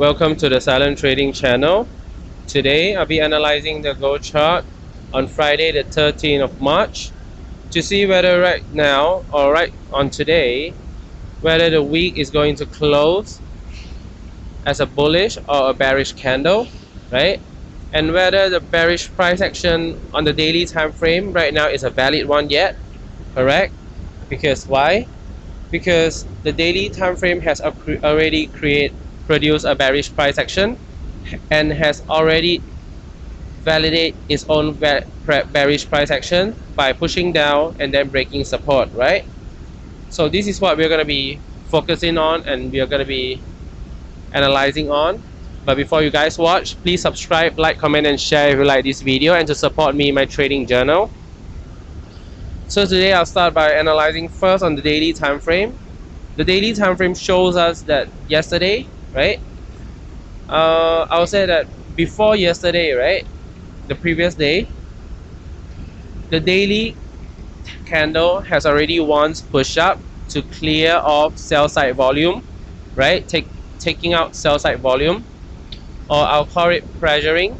Welcome to the Silent Trading channel. Today I'll be analyzing the gold chart on Friday the 13th of March to see whether right now or right on today whether the week is going to close as a bullish or a bearish candle, right? And whether the bearish price action on the daily time frame right now is a valid one yet, correct? Because why? Because the daily time frame has already produced a bearish price action and has already validated its own bearish price action by pushing down and then breaking support, right? So this is what we're going to be focusing on and we are going to be analyzing on. But before you guys watch, please subscribe, like, comment and share if you like this video and to support me in my trading journal. So today I'll start by analyzing first on the daily time frame. The daily time frame shows us that yesterday, right? I'll say that before yesterday, right? The previous day, the daily candle has already once pushed up to clear off sell side volume, right? Taking out sell side volume, or I'll call it pressuring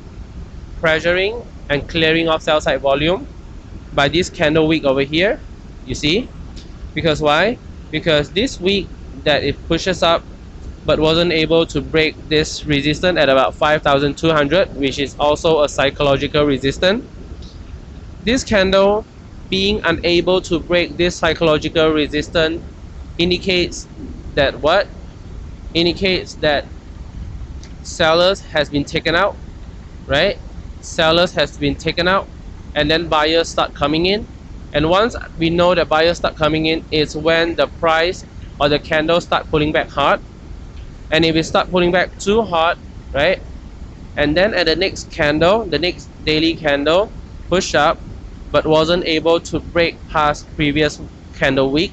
and clearing off sell side volume by this candle wick over here, you see. Because why? Because this week that it pushes up but wasn't able to break this resistance at about 5,200, which is also a psychological resistance. This candle being unable to break this psychological resistance indicates that what? Indicates that sellers has been taken out, right? Sellers has been taken out and then buyers start coming in. And once we know that buyers start coming in, is when the price or the candle start pulling back hard. And if it start pulling back too hard, right, and then at the next candle, the next daily candle push up but wasn't able to break past previous candle week,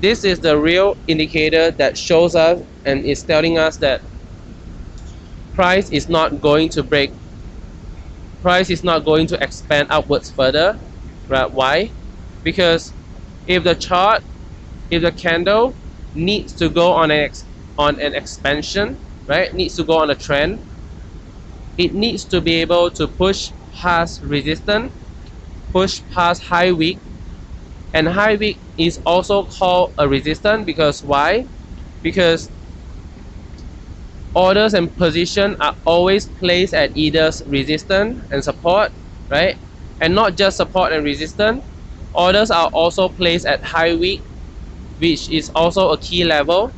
this is the real indicator that shows us and is telling us that price is not going to break, price is not going to expand upwards further, right? Why? Because if the chart, if the candle needs to go on an expansion, right, needs to go on a trend, it needs to be able to push past resistance, push past high wick, and high wick is also called a resistance. Because why? Because orders and position are always placed at either resistance and support, right? And not just support and resistance, orders are also placed at high wick, which is also a key level.